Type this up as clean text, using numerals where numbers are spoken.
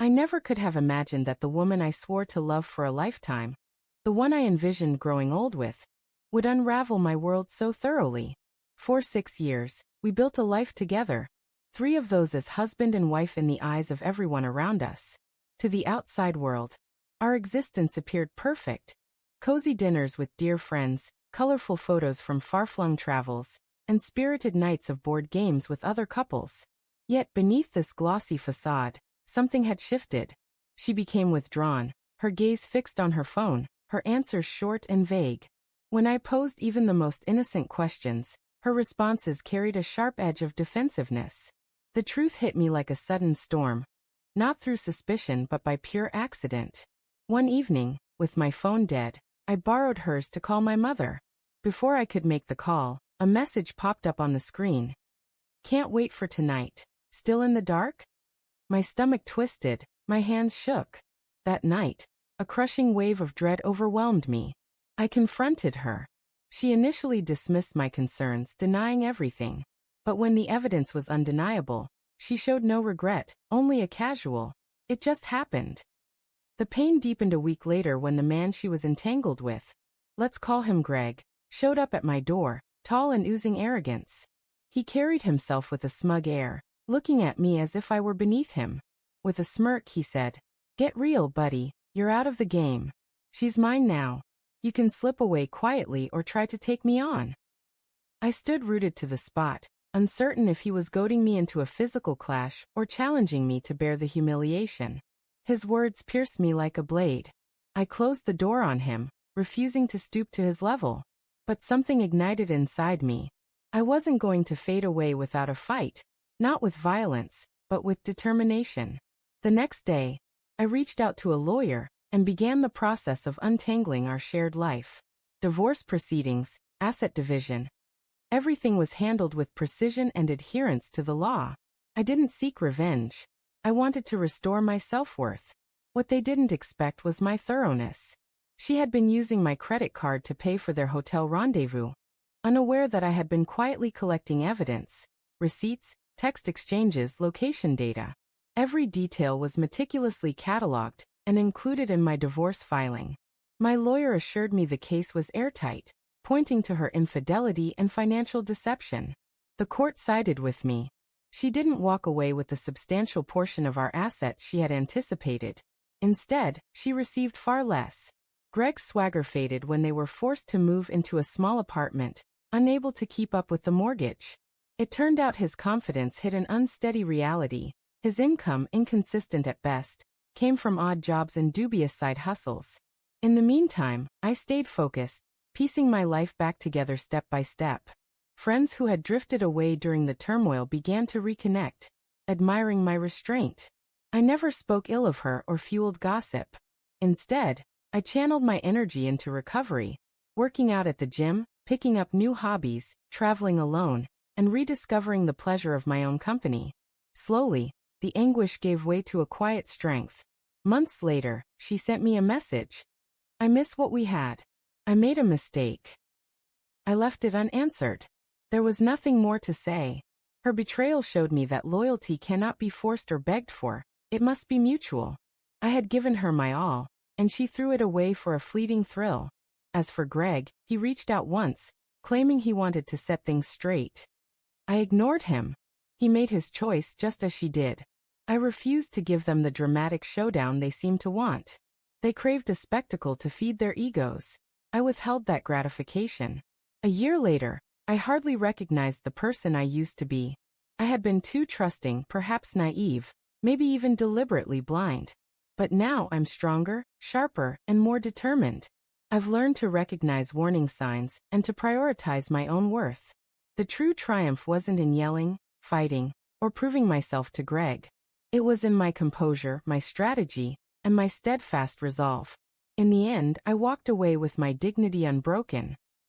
I never could have imagined that the woman I swore to love for a lifetime, the one I envisioned growing old with, would unravel my world so thoroughly. For 6 years, we built a life together, 3 of those as husband and wife in the eyes of everyone around us. To the outside world, our existence appeared perfect. Cozy dinners with dear friends, colorful photos from far-flung travels, and spirited nights of board games with other couples. Yet beneath this glossy facade, something had shifted. She became withdrawn, her gaze fixed on her phone, her answers short and vague. When I posed even the most innocent questions, her responses carried a sharp edge of defensiveness. The truth hit me like a sudden storm, not through suspicion but by pure accident. One evening, with my phone dead, I borrowed hers to call my mother. Before I could make the call, a message popped up on the screen. "Can't wait for tonight. Still in the dark?" My stomach twisted, my hands shook. That night, a crushing wave of dread overwhelmed me. I confronted her. She initially dismissed my concerns, denying everything. But when the evidence was undeniable, she showed no regret, only a casual, "It just happened." The pain deepened a week later when the man she was entangled with, let's call him Greg, showed up at my door, tall and oozing arrogance. He carried himself with a smug air, looking at me as if I were beneath him. With a smirk he said, "Get real, buddy, you're out of the game. She's mine now. You can slip away quietly or try to take me on." I stood rooted to the spot, uncertain if he was goading me into a physical clash or challenging me to bear the humiliation. His words pierced me like a blade. I closed the door on him, refusing to stoop to his level. But something ignited inside me. I wasn't going to fade away without a fight, not with violence, but with determination. The next day, I reached out to a lawyer and began the process of untangling our shared life. Divorce proceedings, asset division. Everything was handled with precision and adherence to the law. I didn't seek revenge. I wanted to restore my self-worth. What they didn't expect was my thoroughness. She had been using my credit card to pay for their hotel rendezvous, unaware that I had been quietly collecting evidence, receipts, text exchanges, location data. Every detail was meticulously cataloged and included in my divorce filing. My lawyer assured me the case was airtight, pointing to her infidelity and financial deception. The court sided with me. She didn't walk away with the substantial portion of our assets she had anticipated. Instead, she received far less. Greg's swagger faded when they were forced to move into a small apartment, unable to keep up with the mortgage. It turned out his confidence hid an unsteady reality. His income, inconsistent at best, came from odd jobs and dubious side hustles. In the meantime, I stayed focused, piecing my life back together step by step. Friends who had drifted away during the turmoil began to reconnect, admiring my restraint. I never spoke ill of her or fueled gossip. Instead, I channeled my energy into recovery, working out at the gym, picking up new hobbies, traveling alone, and rediscovering the pleasure of my own company. Slowly, the anguish gave way to a quiet strength. Months later, she sent me a message. "I miss what we had. I made a mistake." I left it unanswered. There was nothing more to say. Her betrayal showed me that loyalty cannot be forced or begged for, it must be mutual. I had given her my all, and she threw it away for a fleeting thrill. As for Greg, he reached out once, claiming he wanted to set things straight. I ignored him. He made his choice just as she did. I refused to give them the dramatic showdown they seemed to want. They craved a spectacle to feed their egos. I withheld that gratification. A year later, I hardly recognized the person I used to be. I had been too trusting, perhaps naive, maybe even deliberately blind. But now I'm stronger, sharper, and more determined. I've learned to recognize warning signs and to prioritize my own worth. The true triumph wasn't in yelling, fighting, or proving myself to Greg. It was in my composure, my strategy, and my steadfast resolve. In the end, I walked away with my dignity unbroken,